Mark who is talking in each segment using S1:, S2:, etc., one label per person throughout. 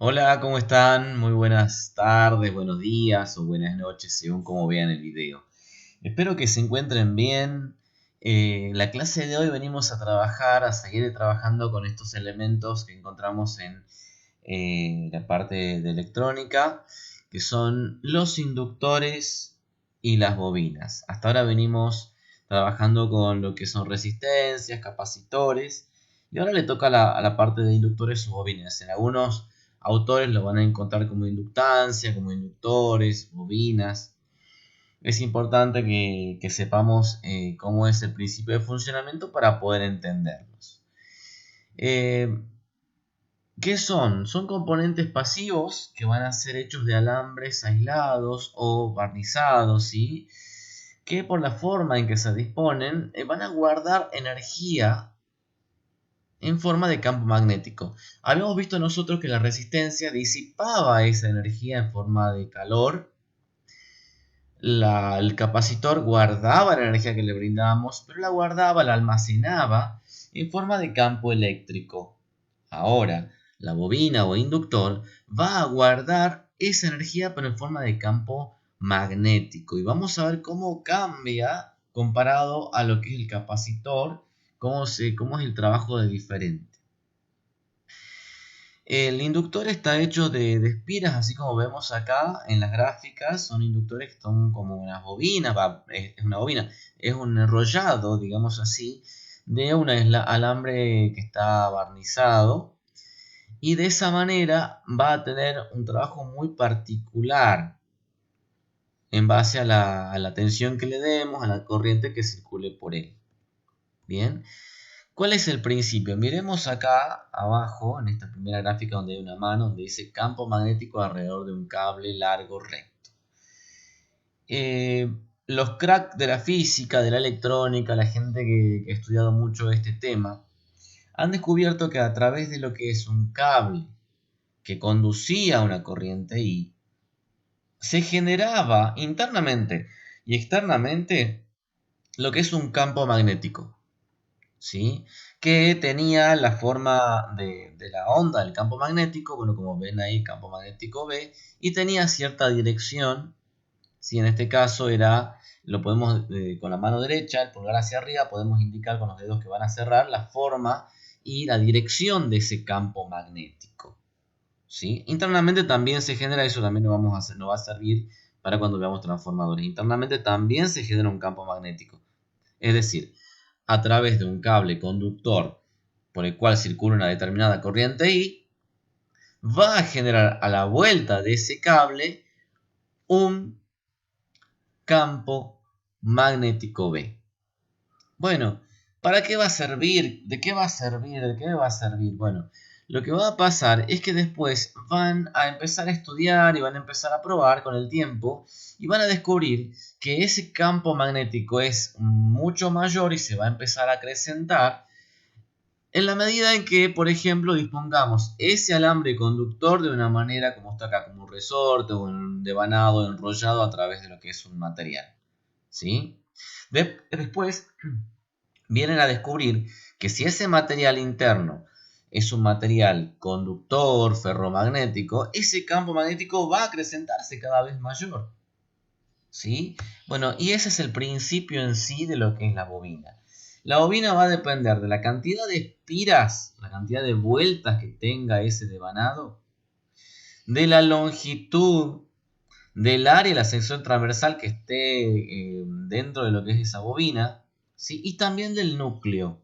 S1: Hola, ¿cómo están? Muy buenas tardes, buenos días o buenas noches, según como vean el video. Espero que se encuentren bien. La clase de hoy venimos a trabajar, a seguir trabajando con estos elementos que encontramos en la parte de electrónica, que son los inductores y las bobinas. Hasta ahora venimos trabajando con lo que son resistencias, capacitores, y ahora le toca a la parte de inductores o bobinas. En algunos autores lo van a encontrar como inductancia, como inductores, bobinas. Es importante que sepamos cómo es el principio de funcionamiento para poder entenderlos. Eh, ¿Qué son? Son componentes pasivos que van a ser hechos de alambres aislados o barnizados, ¿sí? Que por la forma en que se disponen van a guardar energía en forma de campo magnético. Habíamos visto nosotros que la resistencia disipaba esa energía en forma de calor. El capacitor guardaba la energía que le brindábamos, pero la guardaba, la almacenaba en forma de campo eléctrico. Ahora, la bobina o inductor va a guardar esa energía, pero en forma de campo magnético. Y vamos a ver cómo cambia comparado a lo que es el capacitor, cómo es el trabajo de diferente. El inductor está hecho de espiras, así como vemos acá en las gráficas. Son inductores que son como unas bobinas, es una bobina, es un enrollado, digamos así, de un alambre que está barnizado. Y de esa manera va a tener un trabajo muy particular en base a la tensión que le demos, a la corriente que circule por él. Bien. ¿Cuál es el principio? Miremos acá abajo, en esta primera gráfica donde hay una mano, donde dice campo magnético alrededor de un cable largo recto. Los cracks de la física, de la electrónica, la gente que ha estudiado mucho este tema, han descubierto que a través de lo que es un cable que conducía una corriente I, se generaba internamente y externamente lo que es un campo magnético. ¿Sí? Que tenía la forma de la onda del campo magnético, bueno, como ven ahí, campo magnético B, y tenía cierta dirección, ¿sí? En este caso lo podemos, con la mano derecha, el pulgar hacia arriba, podemos indicar con los dedos que van a cerrar la forma y la dirección de ese campo magnético, ¿sí? Internamente también se genera, eso también nos va a servir para cuando veamos transformadores. Internamente también se genera un campo magnético, es decir, a través de un cable conductor por el cual circula una determinada corriente I, va a generar a la vuelta de ese cable un campo magnético B. Bueno, ¿para qué va a servir? ¿De qué va a servir? ¿De qué va a servir? Bueno, lo que va a pasar es que después van a empezar a estudiar y van a empezar a probar con el tiempo y van a descubrir que ese campo magnético es mucho mayor y se va a empezar a acrecentar en la medida en que, por ejemplo, dispongamos ese alambre conductor de una manera como está acá, como un resorte o un devanado, enrollado a través de lo que es un material, ¿sí? Después vienen a descubrir que si ese material interno es un material conductor, ferromagnético, ese campo magnético va a acrecentarse cada vez mayor, ¿sí? Bueno, y ese es el principio en sí de lo que es la bobina. La bobina va a depender de la cantidad de espiras, la cantidad de vueltas que tenga ese devanado, de la longitud del área, la sección transversal que esté dentro de lo que es esa bobina, ¿sí? Y también del núcleo.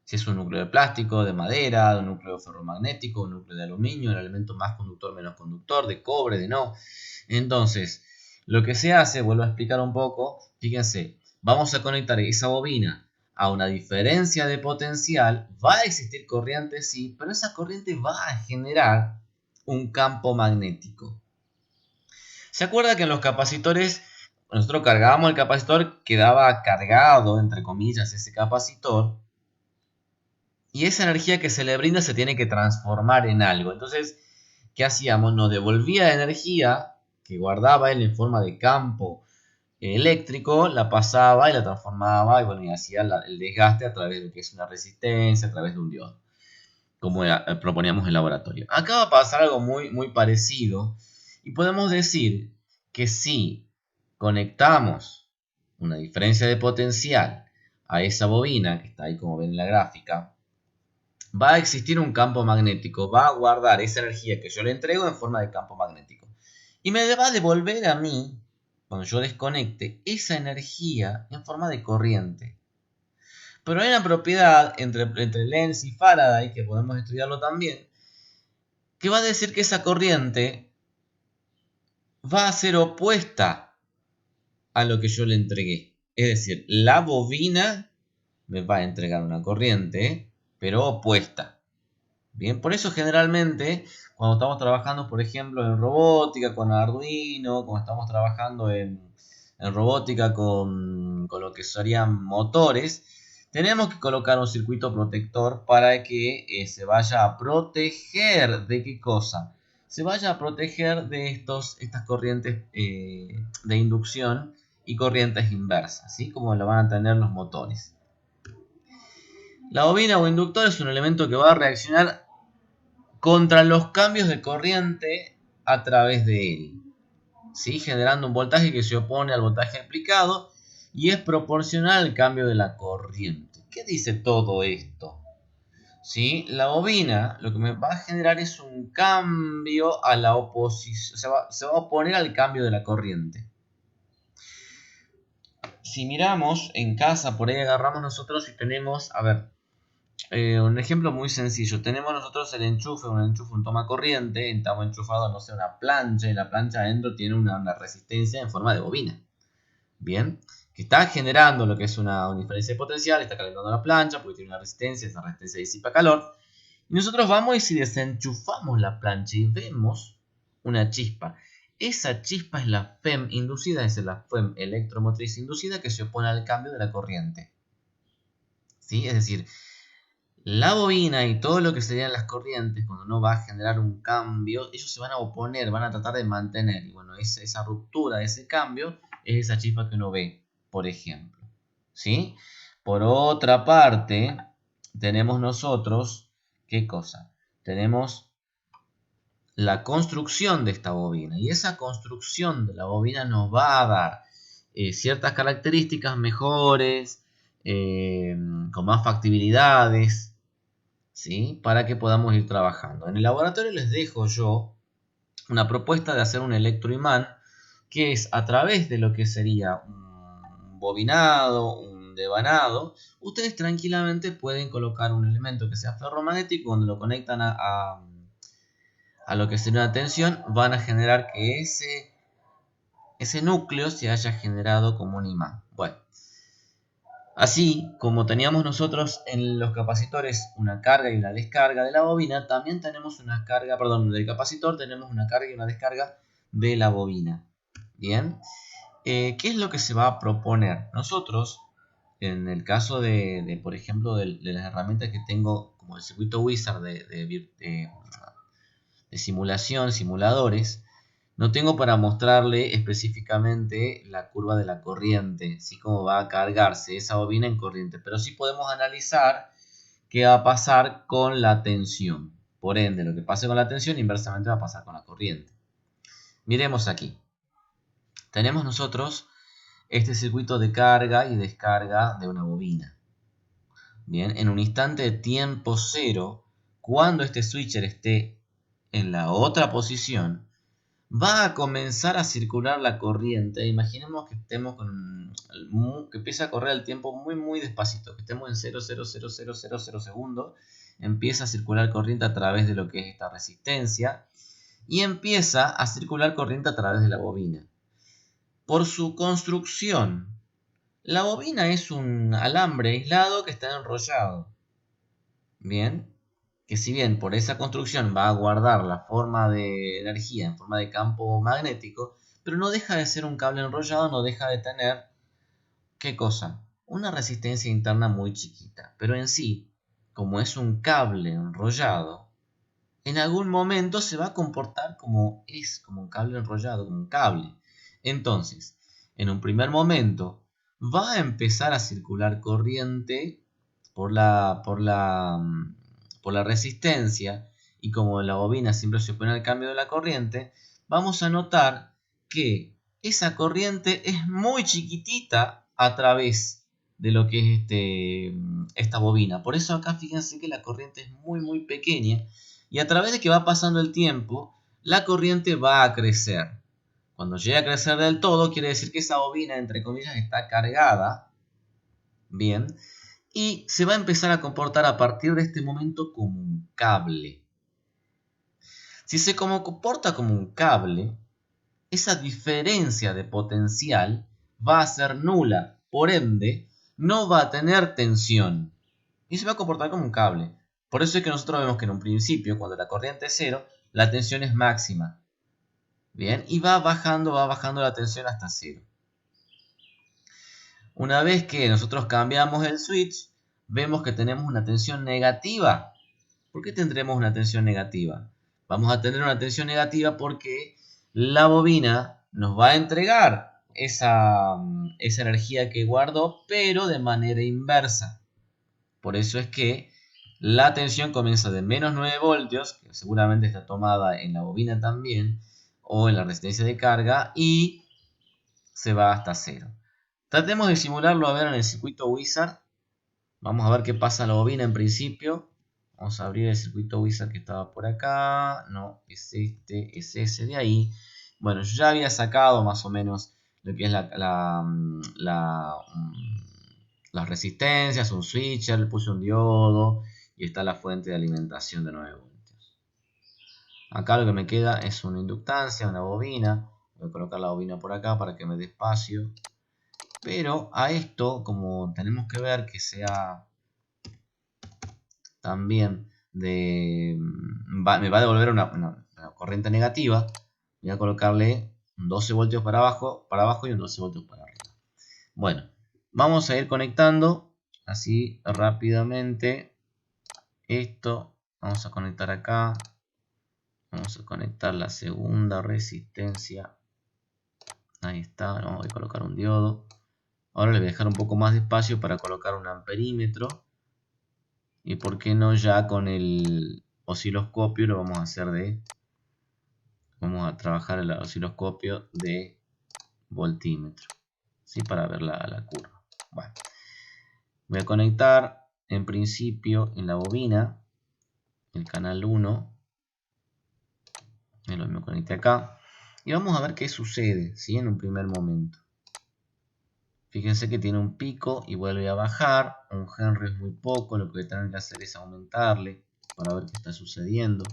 S1: Si es un núcleo de plástico, de madera, de un núcleo ferromagnético, un núcleo de aluminio, el elemento más conductor, menos conductor, de cobre, de no. Entonces, lo que se hace, vuelvo a explicar un poco, fíjense, vamos a conectar esa bobina a una diferencia de potencial, va a existir corriente, sí, pero esa corriente va a generar un campo magnético. ¿Se acuerda que en los capacitores, nosotros cargábamos el capacitor, quedaba cargado, entre comillas, ese capacitor? Y esa energía que se le brinda se tiene que transformar en algo. Entonces, ¿qué hacíamos? Nos devolvía energía que guardaba él en forma de campo eléctrico, la pasaba y la transformaba y bueno, y hacía el desgaste a través de lo que es una resistencia, a través de un diodo. como proponíamos en el laboratorio. Acá va a pasar algo muy parecido y podemos decir que si conectamos una diferencia de potencial a esa bobina que está ahí como ven en la gráfica, va a existir un campo magnético, va a guardar esa energía que yo le entrego en forma de campo magnético y me va a devolver a mí, cuando yo desconecte, esa energía en forma de corriente. Pero hay una propiedad entre Lenz y Faraday, que podemos estudiarlo también, que va a decir que esa corriente va a ser opuesta a lo que yo le entregué. Es decir, la bobina me va a entregar una corriente, pero opuesta. Bien, por eso generalmente cuando estamos trabajando, por ejemplo, en robótica con Arduino, cuando estamos trabajando en robótica con lo que serían motores, tenemos que colocar un circuito protector para que se vaya a proteger de qué cosa. Se vaya a proteger de estas corrientes de inducción y corrientes inversas, ¿sí? Como lo van a tener los motores. La bobina o inductor es un elemento que va a reaccionar contra los cambios de corriente a través de él, ¿sí? Generando un voltaje que se opone al voltaje aplicado y es proporcional al cambio de la corriente. ¿Qué dice todo esto? ¿Sí? La bobina lo que me va a generar es un cambio a la oposición, se va a oponer al cambio de la corriente. Si miramos en casa, por ahí agarramos nosotros y tenemos, a ver, un ejemplo muy sencillo. Tenemos nosotros el enchufe, un toma corriente, estamos enchufados, no sé, una plancha, y la plancha adentro tiene una resistencia en forma de bobina. Bien, que está generando lo que es una diferencia de potencial, está calentando la plancha porque tiene una resistencia, esa resistencia disipa calor. Y nosotros vamos y si desenchufamos la plancha y vemos una chispa. Esa chispa es la FEM inducida, es la FEM electromotriz inducida que se opone al cambio de la corriente. ¿Sí? Es decir, la bobina y todo lo que serían las corrientes, cuando uno va a generar un cambio, ellos se van a oponer, van a tratar de mantener. Y bueno, esa ruptura, ese cambio, es esa chispa que uno ve, por ejemplo. ¿Sí? Por otra parte, tenemos nosotros, ¿qué cosa? Tenemos la construcción de esta bobina. Y esa construcción de la bobina nos va a dar ciertas características mejores, con más factibilidades, ¿sí? Para que podamos ir trabajando. En el laboratorio les dejo yo una propuesta de hacer un electroimán que es a través de lo que sería un bobinado, un devanado, ustedes tranquilamente pueden colocar un elemento que sea ferromagnético, cuando lo conectan a lo que sería una tensión, van a generar que ese núcleo se haya generado como un imán. Bueno, así como teníamos nosotros en los capacitores una carga y una descarga de la bobina, también tenemos una carga, perdón, del capacitor tenemos una carga y una descarga de la bobina. Bien, ¿qué es lo que se va a proponer? Nosotros, en el caso por ejemplo, de las herramientas que tengo, como el circuito Wizard de simulación, simuladores, no tengo para mostrarle específicamente la curva de la corriente, así como va a cargarse esa bobina en corriente, pero sí podemos analizar qué va a pasar con la tensión. Por ende, lo que pase con la tensión inversamente va a pasar con la corriente. Miremos aquí. Tenemos nosotros este circuito de carga y descarga de una bobina. Bien, en un instante de tiempo cero, cuando este switcher esté en la otra posición, va a comenzar a circular la corriente. Imaginemos que estemos que empieza a correr el tiempo muy despacito, que estemos en 0,00000 segundos, empieza a circular corriente a través de lo que es esta resistencia y empieza a circular corriente a través de la bobina. Por su construcción, la bobina es un alambre aislado que está enrollado. Bien, que si bien por esa construcción va a guardar la forma de energía en forma de campo magnético, pero no deja de ser un cable enrollado, no deja de tener, ¿qué cosa? Una resistencia interna muy chiquita, pero en sí, como es un cable enrollado, en algún momento se va a comportar como un cable enrollado, como un cable. Entonces, en un primer momento, va a empezar a circular corriente por la por la resistencia y como la bobina siempre se opone al cambio de la corriente, vamos a notar que esa corriente es muy chiquitita a través de lo que es esta bobina. Por eso acá fíjense que la corriente es muy pequeña y a través de que va pasando el tiempo, la corriente va a crecer. Cuando llega a crecer del todo, quiere decir que esa bobina, entre comillas, está cargada. Bien. Y se va a empezar a comportar a partir de este momento como un cable. Si se comporta como un cable, esa diferencia de potencial va a ser nula. Por ende, no va a tener tensión. Y se va a comportar como un cable. Por eso es que nosotros vemos que en un principio, cuando la corriente es cero, la tensión es máxima. Bien, y va bajando la tensión hasta cero. Una vez que nosotros cambiamos el switch, vemos que tenemos una tensión negativa. ¿Por qué tendremos una tensión negativa? Vamos a tener una tensión negativa porque la bobina nos va a entregar esa energía que guardó, pero de manera inversa. Por eso es que la tensión comienza de menos 9 voltios, que seguramente está tomada en la bobina también, o en la resistencia de carga, y se va hasta cero. Tratemos de simularlo a ver en el circuito Wizard. Vamos a ver qué pasa en la bobina en principio. Vamos a abrir el circuito Wizard que estaba por acá. No, es este, es ese de ahí. Bueno, yo ya había sacado más o menos lo que es las resistencias, un switcher, le puse un diodo y está la fuente de alimentación de 9 voltios. Acá lo que me queda es una inductancia, una bobina. Voy a colocar la bobina por acá para que me dé espacio. Pero a esto, como tenemos que ver que sea también me va a devolver una corriente negativa, voy a colocarle un 12 voltios para abajo y un 12 voltios para arriba. Bueno, vamos a ir conectando así rápidamente esto. Vamos a conectar acá. Vamos a conectar la segunda resistencia. Ahí está. Vamos a colocar un diodo. Ahora le voy a dejar un poco más de espacio para colocar un amperímetro. Y por qué no ya con el osciloscopio lo vamos a hacer de... Vamos a trabajar el osciloscopio de voltímetro. ¿Sí? Para ver la curva. Bueno. Voy a conectar en principio en la bobina el canal 1. Me conecté acá. Y vamos a ver qué sucede, ¿sí? En un primer momento. Fíjense que tiene un pico y vuelve a bajar. Un Henry es muy poco, lo que voy a tener que hacer es aumentarle para ver qué está sucediendo.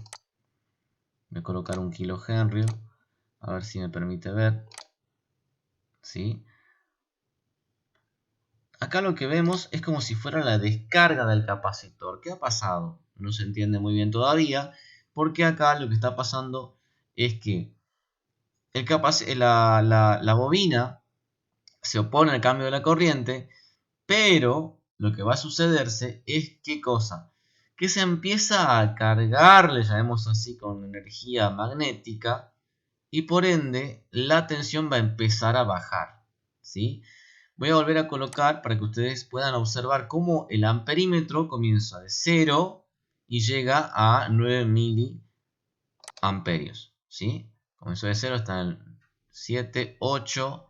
S1: Voy a colocar un kilo Henry, a ver si me permite ver. ¿Sí? Acá lo que vemos es como si fuera la descarga del capacitor. ¿Qué ha pasado? No se entiende muy bien todavía, porque acá lo que está pasando es que la bobina se opone al cambio de la corriente, pero lo que va a sucederse es ¿qué cosa? Que se empieza a cargar, le llamemos así, con energía magnética y por ende la tensión va a empezar a bajar, ¿sí? Voy a volver a colocar para que ustedes puedan observar cómo el amperímetro comienza de 0 y llega a 9 miliamperios, ¿sí? Comenzó de 0 hasta el 7, 8,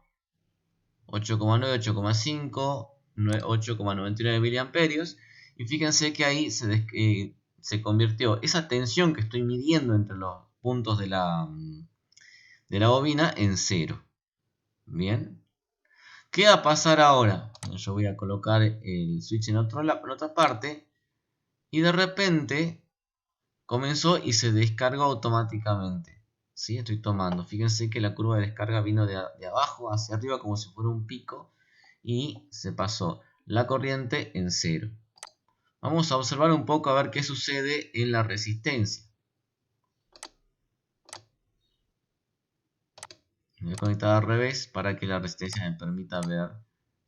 S1: 8,9, 8,5, 8,99 miliamperios. Y fíjense que ahí se convirtió esa tensión que estoy midiendo entre los puntos de la bobina en 0. Bien. ¿Qué va a pasar ahora? Yo voy a colocar el switch en otra parte. Y de repente comenzó y se descargó automáticamente. ¿Sí? Estoy tomando. Fíjense que la curva de descarga vino de abajo hacia arriba como si fuera un pico. Y se pasó la corriente en 0. Vamos a observar un poco a ver qué sucede en la resistencia. Me voy a conectar al revés para que la resistencia me permita ver.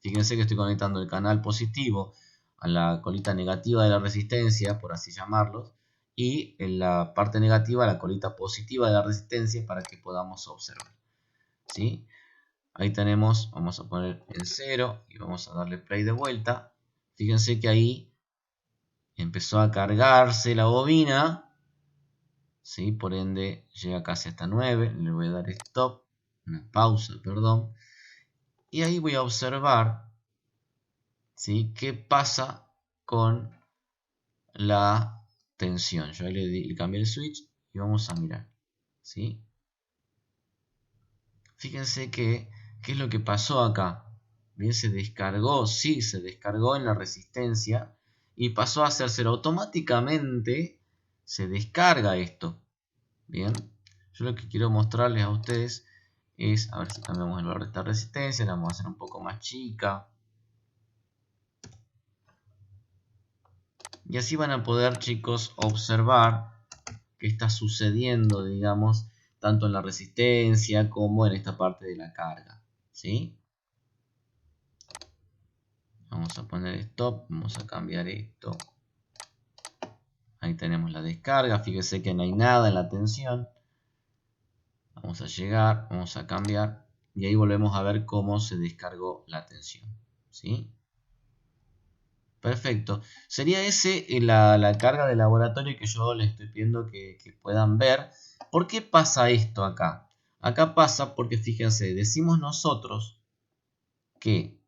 S1: Fíjense que estoy conectando el canal positivo a la colita negativa de la resistencia, por así llamarlo, y en la parte negativa a la colita positiva de la resistencia para que podamos observar. ¿Sí? Ahí tenemos, vamos a poner en 0 y vamos a darle play de vuelta. Fíjense que ahí empezó a cargarse la bobina, ¿sí? Por ende llega casi hasta 9, le voy a dar stop, una pausa, perdón, y ahí voy a observar, ¿sí? ¿Qué pasa con la tensión? Yo ahí le cambié el switch y vamos a mirar, ¿sí? Fíjense qué es lo que pasó acá. Bien, se descargó, sí, se descargó en la resistencia y pasó a hacerse automáticamente. Se descarga esto. Bien, yo lo que quiero mostrarles a ustedes es, a ver si cambiamos el valor de esta resistencia, la vamos a hacer un poco más chica. Y así van a poder, chicos, observar qué está sucediendo, digamos, tanto en la resistencia como en esta parte de la carga, ¿sí? Vamos a poner stop, vamos a cambiar esto. Ahí tenemos la descarga, fíjese que no hay nada en la tensión. Vamos a llegar, vamos a cambiar y ahí volvemos a ver cómo se descargó la tensión, ¿sí? Perfecto. Sería ese la carga de laboratorio que yo les estoy pidiendo que puedan ver. ¿Por qué pasa esto acá? Acá pasa porque fíjense, decimos nosotros que,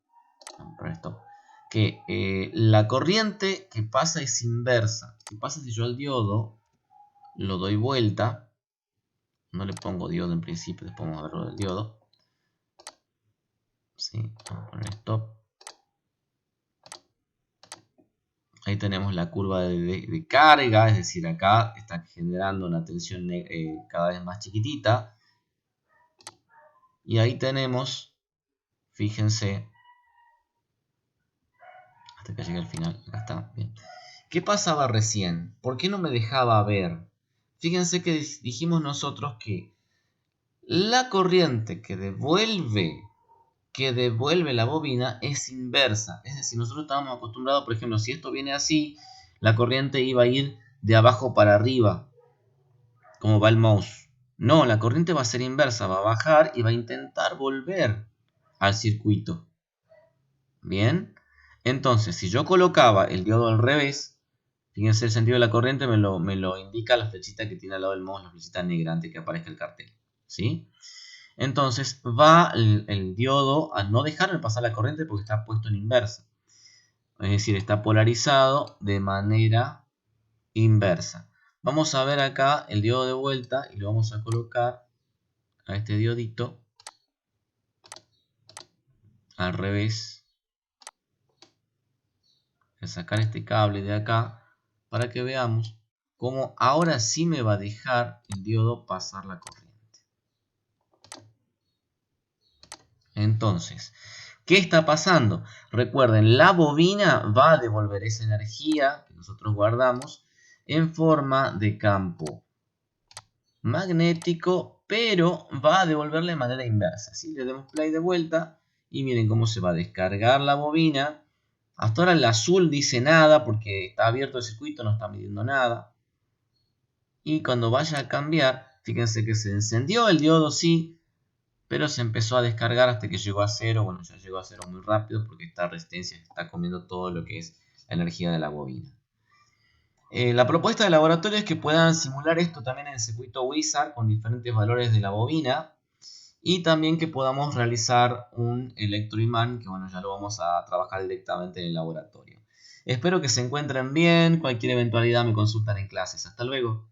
S1: la corriente que pasa es inversa. ¿Qué pasa si yo al diodo lo doy vuelta? No le pongo diodo en principio, después vamos a ver lo del diodo. ¿Sí? Vamos a poner stop. Ahí tenemos la curva de carga, es decir, acá está generando una tensión cada vez más chiquitita. Y ahí tenemos, fíjense, hasta que llegue al final, acá está, bien. ¿Qué pasaba recién? ¿Por qué no me dejaba ver? Fíjense que dijimos nosotros que la corriente que devuelve la bobina es inversa. Es decir, nosotros estábamos acostumbrados, por ejemplo, si esto viene así, la corriente iba a ir de abajo para arriba, como va el mouse. No, la corriente va a ser inversa, va a bajar y va a intentar volver al circuito. Bien, entonces si yo colocaba el diodo al revés, fíjense el sentido de la corriente, me lo indica la flechita que tiene al lado del mouse, la flechita negra antes que aparezca el cartel. ¿Sí? Entonces va el diodo a no dejarme pasar la corriente porque está puesto en inversa. Es decir, está polarizado de manera inversa. Vamos a ver acá el diodo de vuelta y lo vamos a colocar a este diodito al revés. Voy a sacar este cable de acá para que veamos cómo ahora sí me va a dejar el diodo pasar la corriente. Entonces, ¿qué está pasando? Recuerden, la bobina va a devolver esa energía que nosotros guardamos en forma de campo magnético, pero va a devolverle de manera inversa. ¿Sí? Le demos play de vuelta y miren cómo se va a descargar la bobina. Hasta ahora el azul dice nada porque está abierto el circuito, no está midiendo nada. Y cuando vaya a cambiar, fíjense que se encendió el diodo, sí, pero se empezó a descargar hasta que llegó a cero. Bueno, ya llegó a cero muy rápido porque esta resistencia está comiendo todo lo que es la energía de la bobina. La propuesta del laboratorio es que puedan simular esto también en el circuito Wizard con diferentes valores de la bobina y también que podamos realizar un electroimán que bueno, ya lo vamos a trabajar directamente en el laboratorio. Espero que se encuentren bien, cualquier eventualidad me consultan en clases. Hasta luego.